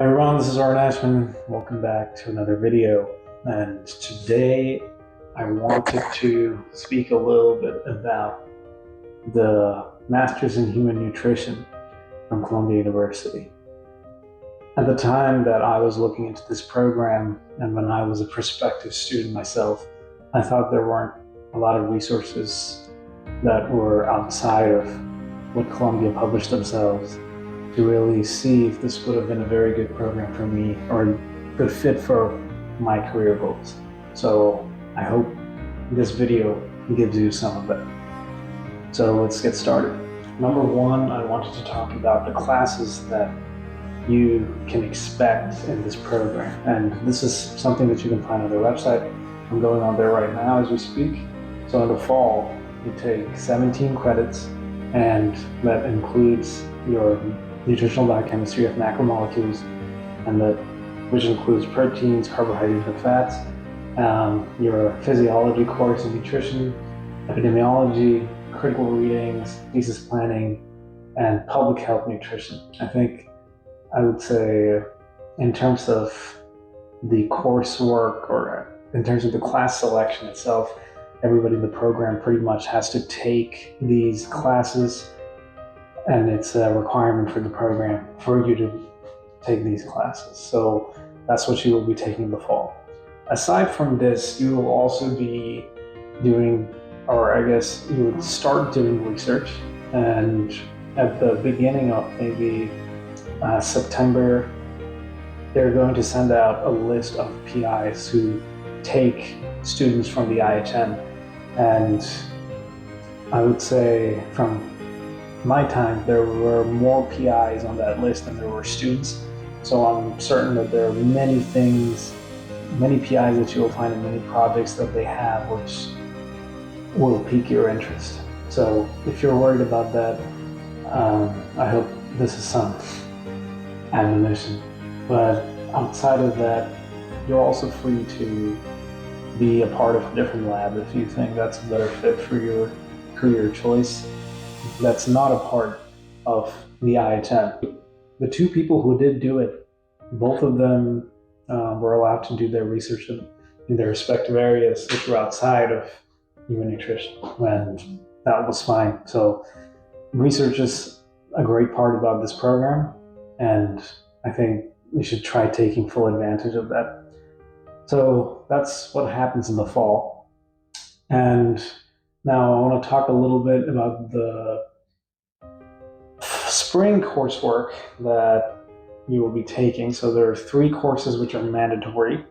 Everyone, this is Art Ashman. Welcome back to another video. And today I wanted to speak a little bit about the Masters in Human Nutrition from Columbia University. At the time that I was looking into this program, and when I was a prospective student myself, I thought there weren't a lot of resources that were outside of what Columbia published themselves to really see if this would have been a very good program for me or a good fit for my career goals. So I hope this video gives you some of it. So let's get started. Number one, I wanted to talk about the classes that you can expect in this program. And this is something that you can find on their website. I'm going on there right now as we speak. So in the fall, you take 17 credits, and that includes your nutritional biochemistry of macromolecules, and which includes proteins, carbohydrates, and fats. Your physiology course in nutrition, epidemiology, critical readings, thesis planning, and public health nutrition. I would say in terms of the coursework or in terms of the class selection itself, everybody in the program pretty much has to take these classes, and it's a requirement for the program for you to take these classes. So that's what you will be taking in the fall. Aside from this, you will also be doing, or I guess you would start doing research, and at the beginning of maybe September, they're going to send out a list of PIs who take students from the IHN. And I would say from my time, there were more PIs on that list than there were students. So I'm certain that there are many things, many PIs that you will find in many projects that they have, which will pique your interest. So if you're worried about that, I hope this is some admonition. But outside of that, you're also free to be a part of a different lab if you think that's a better fit for your career choice. That's not a part of the IHN. The two people who did do it, both of them were allowed to do their research in their respective areas, which were outside of human nutrition, and that was fine. So research is a great part about this program, and I think we should try taking full advantage of that. So that's what happens in the fall. And now I want to talk a little bit about the spring coursework that you will be taking. So there are 3 courses which are mandatory,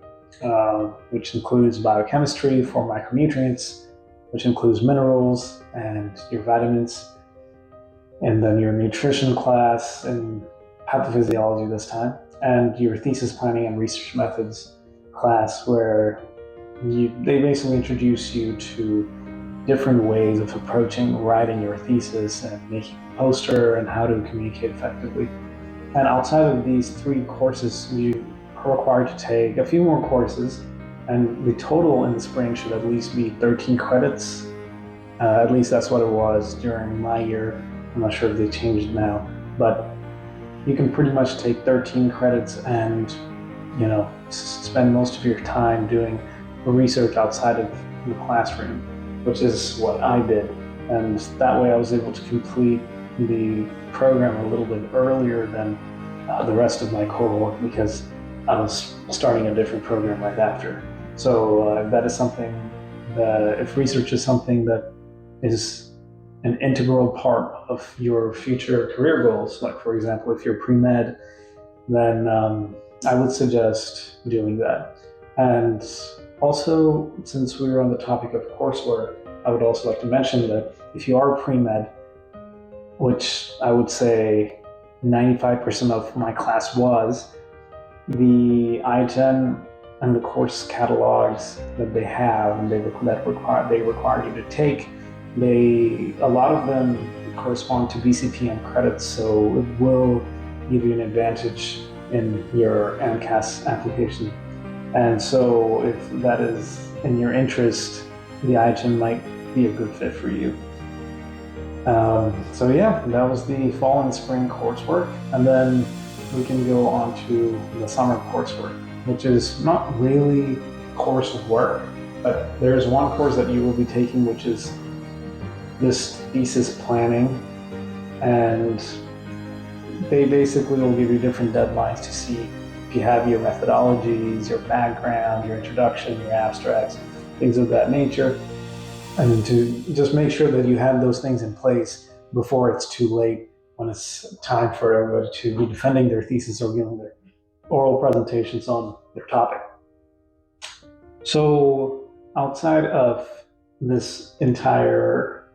which includes biochemistry for micronutrients, which includes minerals and your vitamins, and then your nutrition class and pathophysiology this time, and your thesis planning and research methods class, where they basically introduce you to different ways of approaching writing your thesis and making a poster and how to communicate effectively. And outside of these 3 courses, you are required to take a few more courses, and the total in the spring should at least be 13 credits. At least that's what it was during my year. I'm not sure if they changed now, but you can pretty much take 13 credits and spend most of your time doing research outside of the classroom, which is what I did. And that way I was able to complete the program a little bit earlier than the rest of my cohort, because I was starting a different program right after. So that is something that, if research is something that is an integral part of your future career goals, like for example, if you're pre-med, then I would suggest doing that. And also, since we were on the topic of coursework, I would also like to mention that if you are pre-med, which I would say 95% of my class was, the IHN and the course catalogs that they have and they require you to take, a lot of them correspond to BCPM credits, so it will give you an advantage in your MCAS application. And so if that is in your interest, the IHN might be a good fit for you. So yeah, that was the fall and spring coursework. And then we can go on to the summer coursework, which is not really coursework, but there's one course that you will be taking, which is this thesis planning, and they basically will give you different deadlines to see if you have your methodologies, your background, your introduction, your abstracts, things of that nature, and to just make sure that you have those things in place before it's too late when it's time for everybody to be defending their thesis or giving their oral presentations on their topic. So outside of this entire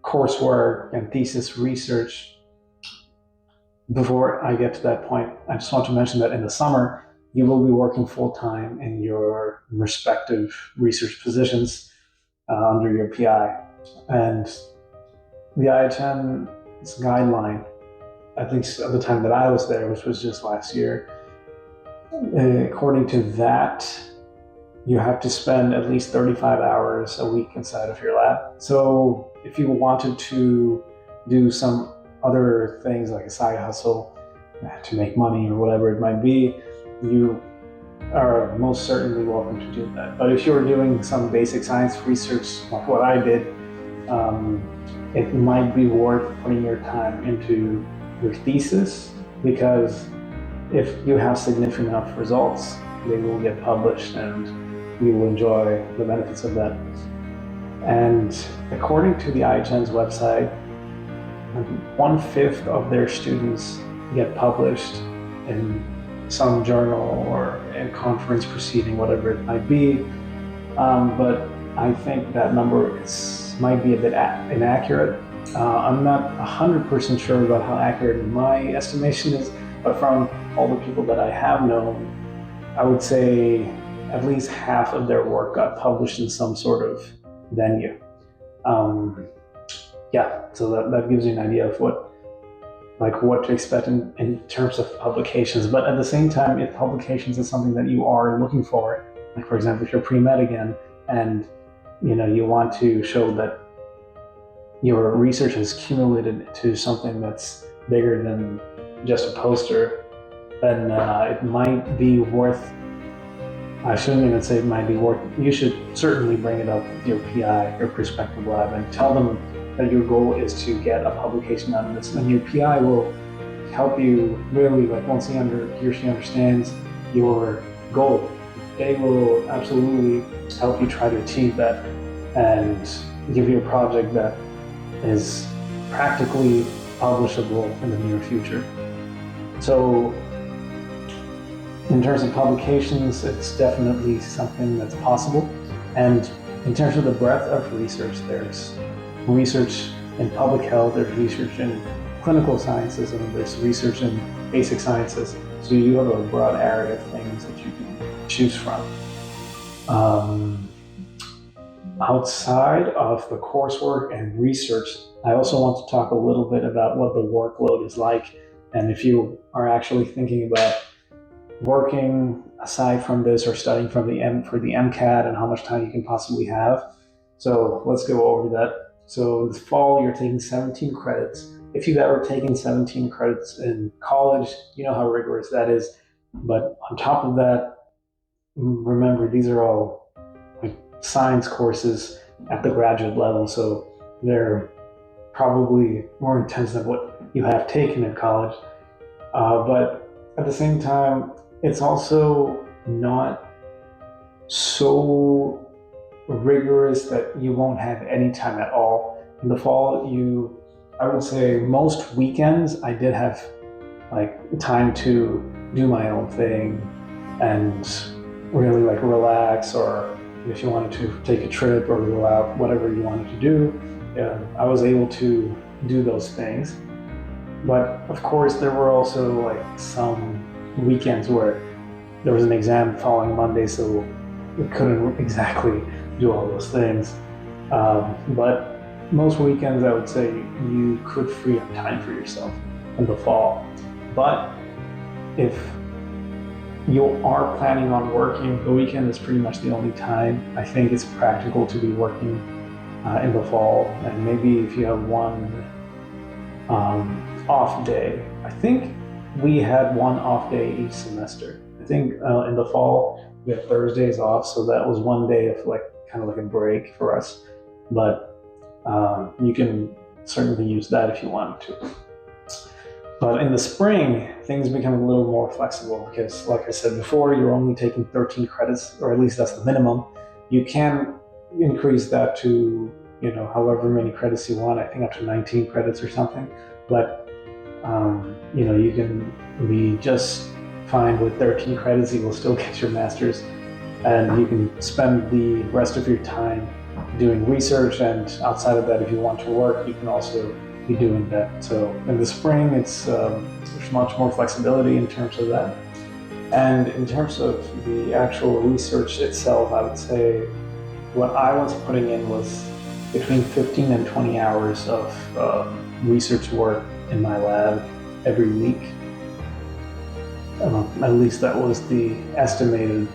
coursework and thesis research, before I get to that point, I just want to mention that in the summer, you will be working full-time in your respective research positions under your PI. And the IHN's guideline, at least at the time that I was there, which was just last year, according to that, you have to spend at least 35 hours a week inside of your lab. So if you wanted to do some other things like a side hustle to make money or whatever it might be, you are most certainly welcome to do that. But if you're doing some basic science research like what I did, it might be worth putting your time into your thesis, because if you have significant enough results, they will get published and you will enjoy the benefits of that. And according to the IHN's website, 1/5 of their students get published in some journal or a conference proceeding, whatever it might be. But I think that number might be a bit inaccurate. I'm not 100% sure about how accurate my estimation is, but from all the people that I have known, I would say at least half of their work got published in some sort of venue. So that gives you an idea of what to expect in terms of publications. But at the same time, if publications is something that you are looking for, like for example, if you're pre-med again, and you want to show that your research has accumulated to something that's bigger than just a poster, then it might be worth, I shouldn't even say it might be worth, you should certainly bring it up with your PI, your prospective lab, and tell them that your goal is to get a publication out of this. And your PI will help you really, once he or she understands your goal, they will absolutely help you try to achieve that and give you a project that is practically publishable in the near future. So in terms of publications, it's definitely something that's possible. And in terms of the breadth of research, there's research in public health, there's research in clinical sciences, and there's research in basic sciences. So you have a broad area of things that you can choose from. Outside of the coursework and research, I also want to talk a little bit about what the workload is like, and if you are actually thinking about working aside from this or studying for the MCAT and how much time you can possibly have. So let's go over that. So this fall, you're taking 17 credits. If you've ever taken 17 credits in college, you know how rigorous that is. But on top of that, remember, these are all science courses at the graduate level, so they're probably more intense than what you have taken in college. But at the same time, it's also not so rigorous that you won't have any time at all. In the fall, I would say most weekends I did have time to do my own thing and really relax, or if you wanted to take a trip or go out, whatever you wanted to do, I was able to do those things. But of course, there were also some weekends where there was an exam following Monday, so we couldn't exactly do all those things. But most weekends, I would say you could free up time for yourself in the fall. But if you are planning on working, the weekend is pretty much the only time I think it's practical to be working in the fall. And maybe if you have one off day, I think we had one off day each semester. I think in the fall we had Thursdays off, so that was one day of like kind of like a break for us. But you can certainly use that if you wanted to. But in the spring, things become a little more flexible because, like I said before, you're only taking 13 credits, or at least that's the minimum. You can increase that to, however many credits you want. I think up to 19 credits or something. But, you can be just fine with 13 credits. You will still get your master's, and you can spend the rest of your time doing research. And outside of that, if you want to work, you can also be doing that. So in the spring, there's much more flexibility in terms of that. And in terms of the actual research itself, I would say what I was putting in was between 15 and 20 hours of research work in my lab every week. At least that was the estimated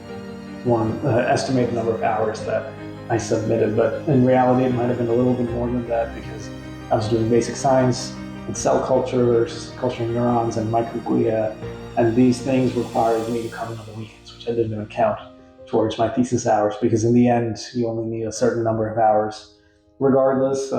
number of hours that I submitted. But in reality, it might have been a little bit more than that because I was doing basic science and cell culture, culturing neurons and microglia, and these things required me to come in on the weekends, which I didn't even count towards my thesis hours, because in the end, you only need a certain number of hours. Regardless,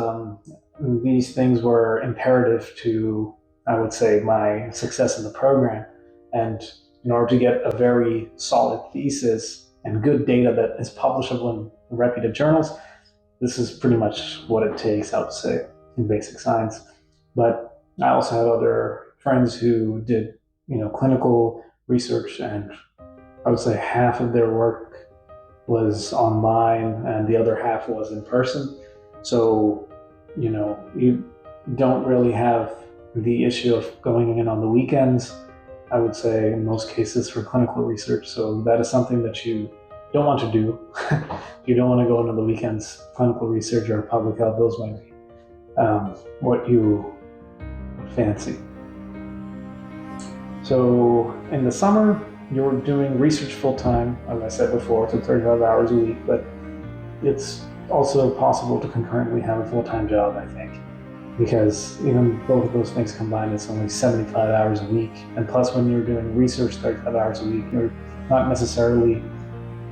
these things were imperative to, I would say, my success in the program. And in order to get a very solid thesis and good data that is publishable in reputed journals, this is pretty much what it takes, I would say, in basic science. But I also have other friends who did, clinical research, and I would say half of their work was online and the other half was in person. So, you don't really have the issue of going in on the weekends, I would say, in most cases for clinical research. So that is something that you don't want to do. You don't want to go in on the weekends. Clinical research or public health, those might be what you fancy. So in the summer, you're doing research full-time, as I said before, so 35 hours a week, but it's also possible to concurrently have a full-time job, I think, because even both of those things combined, it's only 75 hours a week. And plus, when you're doing research 35 hours a week, you're not necessarily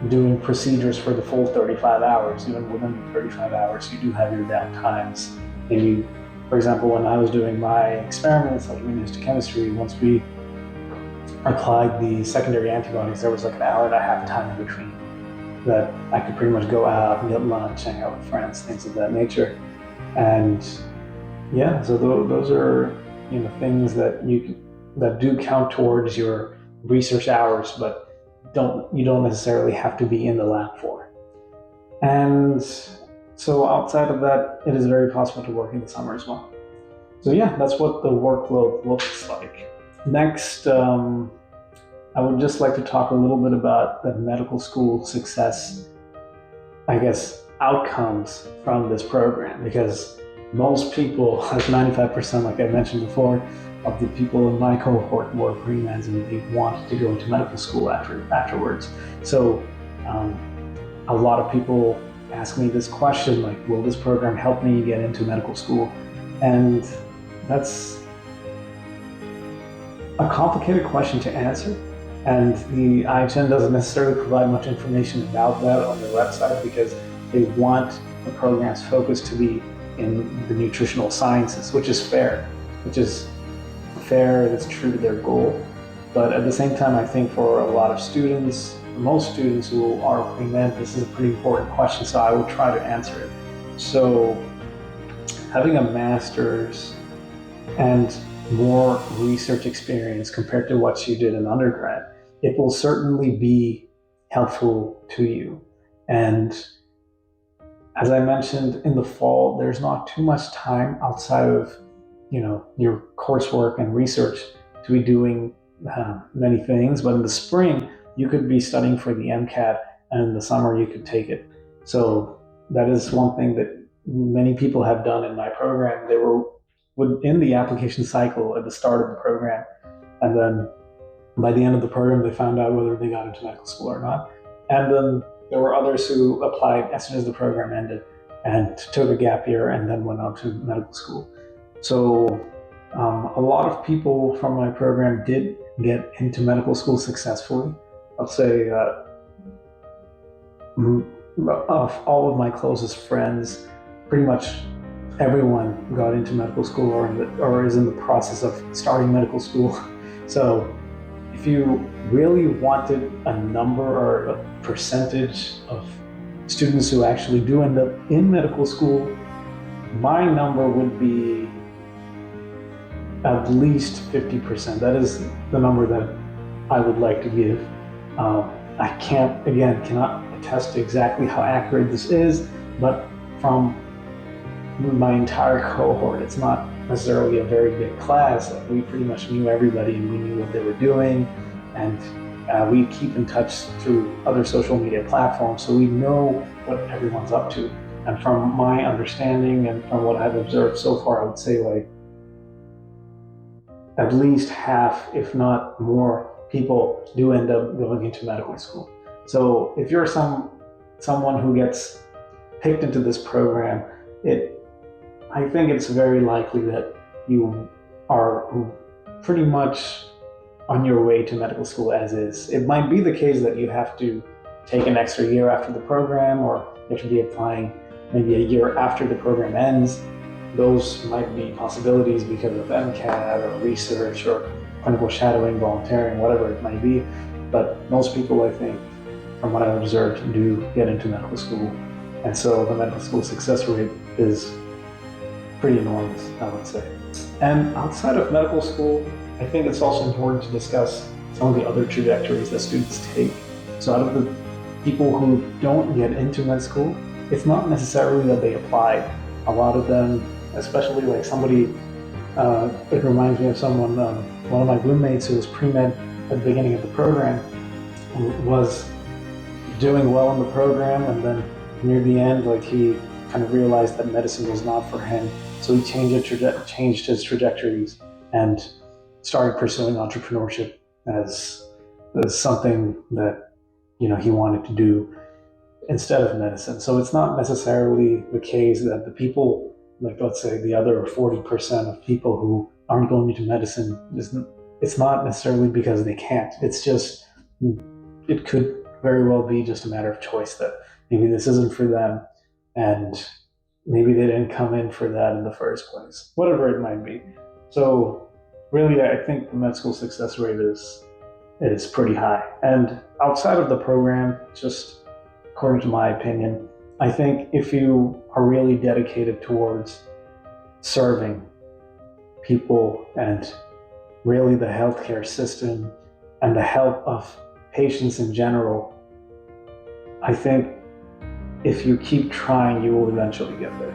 doing procedures for the full 35 hours. Even within the 35 hours, you do have your down times. And you, for example, when I was doing my experiments, like immunohistochemistry, once we applied the secondary antibodies, there was like an hour and a half time in between that I could pretty much go out and get lunch, hang out with friends, things of that nature. And yeah, so those are things that do count towards your research hours, but you don't necessarily have to be in the lab for. And so outside of that, it is very possible to work in the summer as well. So yeah, that's what the workload looks like. Next, I would just like to talk a little bit about the medical school success, I guess, outcomes from this program, because most people, like 95%, like I mentioned before, of the people in my cohort were pre-meds and they wanted to go into medical school afterwards. So a lot of people ask me this question, like, will this program help me get into medical school? And that's a complicated question to answer. And the IHN doesn't necessarily provide much information about that on their website because they want the program's focus to be in the nutritional sciences, which is fair, it's true to their goal. But at the same time, I think for a lot of students, most students who are pre-med, this is a pretty important question, so I will try to answer it. So having a master's and more research experience compared to what you did in undergrad, it will certainly be helpful to you. And as I mentioned, in the fall, there's not too much time outside of your coursework and research to be doing many things. But in the spring, you could be studying for the MCAT, and in the summer, you could take it. So that is one thing that many people have done in my program. They were in the application cycle at the start of the program, and then by the end of the program, they found out whether they got into medical school or not. And then there were others who applied as soon as the program ended and took a gap year and then went on to medical school. So A lot of people from my program did get into medical school successfully. I'll say of all of my closest friends, pretty much everyone got into medical school or is in the process of starting medical school. So if you really wanted a number or a percentage of students who actually do end up in medical school, my number would be at least 50%. That is the number that I would like to give. I cannot attest to exactly how accurate this is, but from my entire cohort, it's not necessarily a very big class. We pretty much knew everybody and we knew what they were doing, and we keep in touch through other social media platforms, so we know what everyone's up to. And from my understanding and from what I've observed so far, I would say like at least half, if not more, people do end up going into medical school. So if you're someone who gets picked into this program, I think it's very likely that you are pretty much on your way to medical school as is. It might be the case that you have to take an extra year after the program, or you should be applying maybe a year after the program ends. Those might be possibilities because of MCAT or research or clinical shadowing, volunteering, whatever it might be. But most people, I think, from what I've observed, do get into medical school. And so the medical school success rate is pretty enormous, I would say. And outside of medical school, I think it's also important to discuss some of the other trajectories that students take. So out of the people who don't get into med school, it's not necessarily that they applied. A lot of them, especially like somebody, it reminds me of someone, one of my roommates who was pre-med at the beginning of the program, was doing well in the program, and then near the end, like he kind of realized that medicine was not for him. So he changed his trajectories and started pursuing entrepreneurship as something that he wanted to do instead of medicine. So it's not necessarily the case that the people, like let's say the other 40% of people who aren't going into medicine, it's not necessarily because they can't. It's just, it could very well be just a matter of choice, that maybe this isn't for them and maybe they didn't come in for that in the first place, whatever it might be. So really, I think the med school success rate is pretty high. And outside of the program, just according to my opinion, I think if you are really dedicated towards serving people and really the healthcare system and the health of patients in general, I think if you keep trying, you will eventually get there.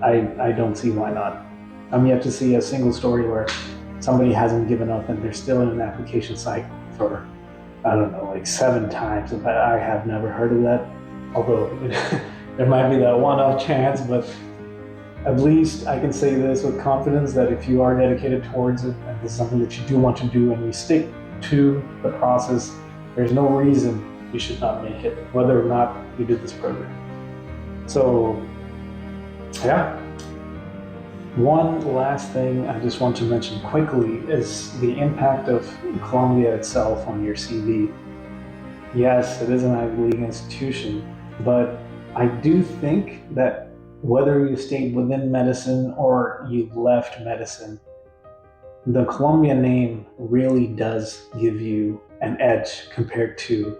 I don't see why not. I'm yet to see a single story where somebody hasn't given up and they're still in an application cycle for, I don't know, like 7 times. I have never heard of that, although there might be that one-off chance, but at least I can say this with confidence, that if you are dedicated towards it and this is something that you do want to do and you stick to the process, there's no reason you should not make it, whether or not you did this program. So, yeah. One last thing I just want to mention quickly is the impact of Columbia itself on your CV. Yes, it is an Ivy League institution, but I do think that whether you stayed within medicine or you left medicine, the Columbia name really does give you an edge compared to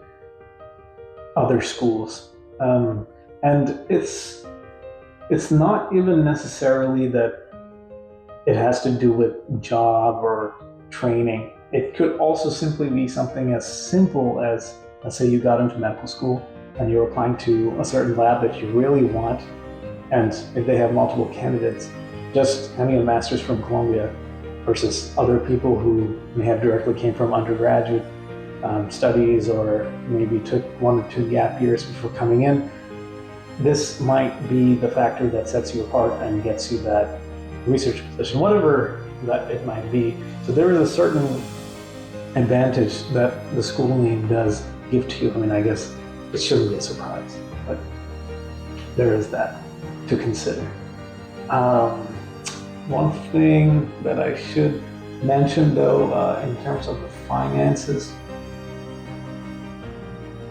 other schools. And it's not even necessarily that it has to do with job or training. It could also simply be something as simple as, let's say you got into medical school and you're applying to a certain lab that you really want, and if they have multiple candidates, just having a master's from Columbia versus other people who may have directly came from undergraduate studies or maybe took 1 or 2 gap years before coming in, this might be the factor that sets you apart and gets you that research position, whatever that it might be. So there is a certain advantage that the school name does give to you. I mean, I guess it shouldn't be a surprise, but there is that to consider. One thing that I should mention though, in terms of the finances,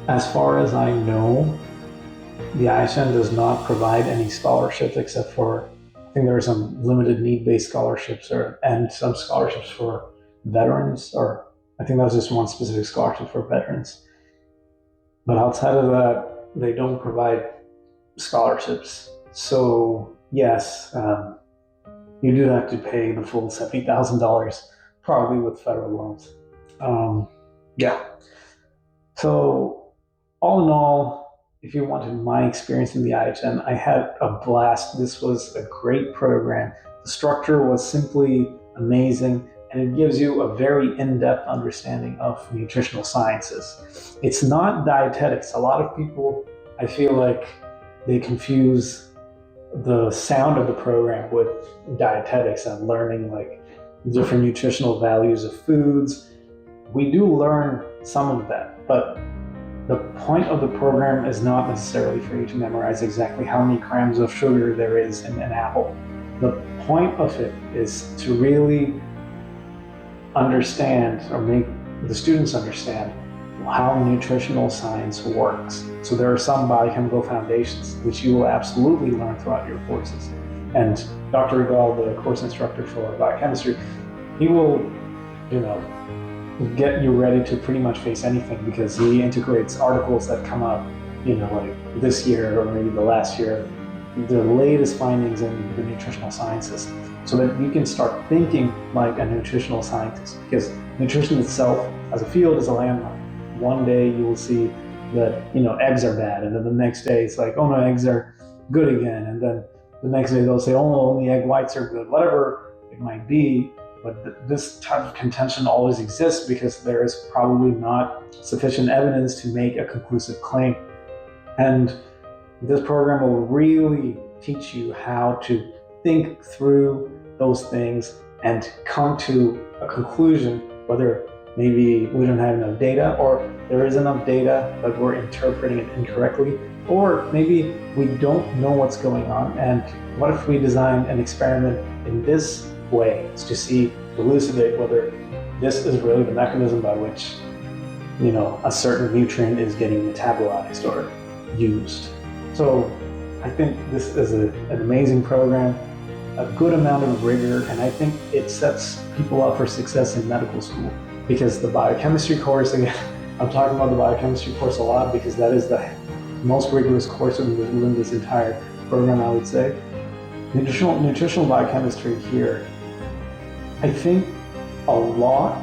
as far as I know, the ISN does not provide any scholarships except for, I think there are some limited need-based scholarships and some scholarships for veterans, or I think that was just one specific scholarship for veterans. But outside of that, they don't provide scholarships. So yes, you do have to pay the full $70,000, probably with federal loans. Yeah. So all in all, if you wanted my experience in the IHN, I had a blast. This was a great program. The structure was simply amazing, and it gives you a very in-depth understanding of nutritional sciences. It's not dietetics. A lot of people, I feel like, they confuse the sound of the program with dietetics and learning like different nutritional values of foods. We do learn some of that, but the point of the program is not necessarily for you to memorize exactly how many grams of sugar there is in an apple. The point of it is to really understand, or make the students understand, how nutritional science works. So there are some biochemical foundations which you will absolutely learn throughout your courses. And Dr. Rigal, the course instructor for biochemistry, he will, get you ready to pretty much face anything, because he integrates articles that come up, like this year or maybe the last year, the latest findings in the nutritional sciences, so that you can start thinking like a nutritional scientist, because nutrition itself as a field is a landmark. One day you will see that, eggs are bad, and then the next day it's like, oh no, eggs are good again, and then the next day they'll say, oh no, only egg whites are good, whatever it might be. But this type of contention always exists because there is probably not sufficient evidence to make a conclusive claim. And this program will really teach you how to think through those things and come to a conclusion, whether maybe we don't have enough data, or there is enough data but we're interpreting it incorrectly, or maybe we don't know what's going on, and what if we design an experiment in this way to see, elucidate whether this is really the mechanism by which, a certain nutrient is getting metabolized or used. So I think this is an amazing program, a good amount of rigor, and I think it sets people up for success in medical school, because the biochemistry course, again, I'm talking about the biochemistry course a lot because that is the most rigorous course within this entire program, I would say. Nutritional biochemistry here, I think a lot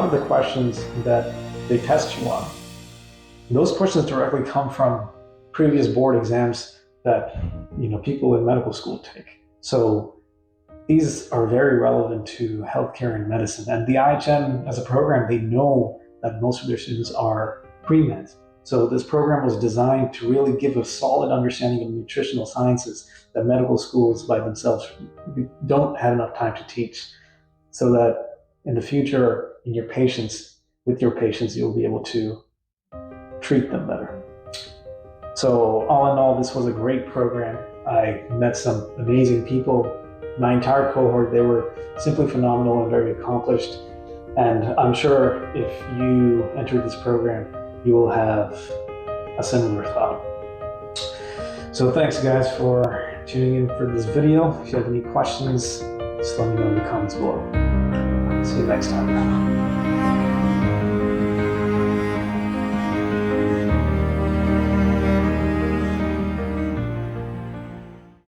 of the questions that they test you on, those questions directly come from previous board exams that people in medical school take. So these are very relevant to healthcare and medicine. And the IHM as a program, they know that most of their students are pre-med. So this program was designed to really give a solid understanding of nutritional sciences that medical schools by themselves don't have enough time to teach, so that in the future, with your patients, you'll be able to treat them better. So all in all, this was a great program. I met some amazing people. My entire cohort, they were simply phenomenal and very accomplished. And I'm sure if you enter this program, you will have a similar thought. So thanks guys for tuning in for this video. If you have any questions, just let me know in the comments below. See you next time.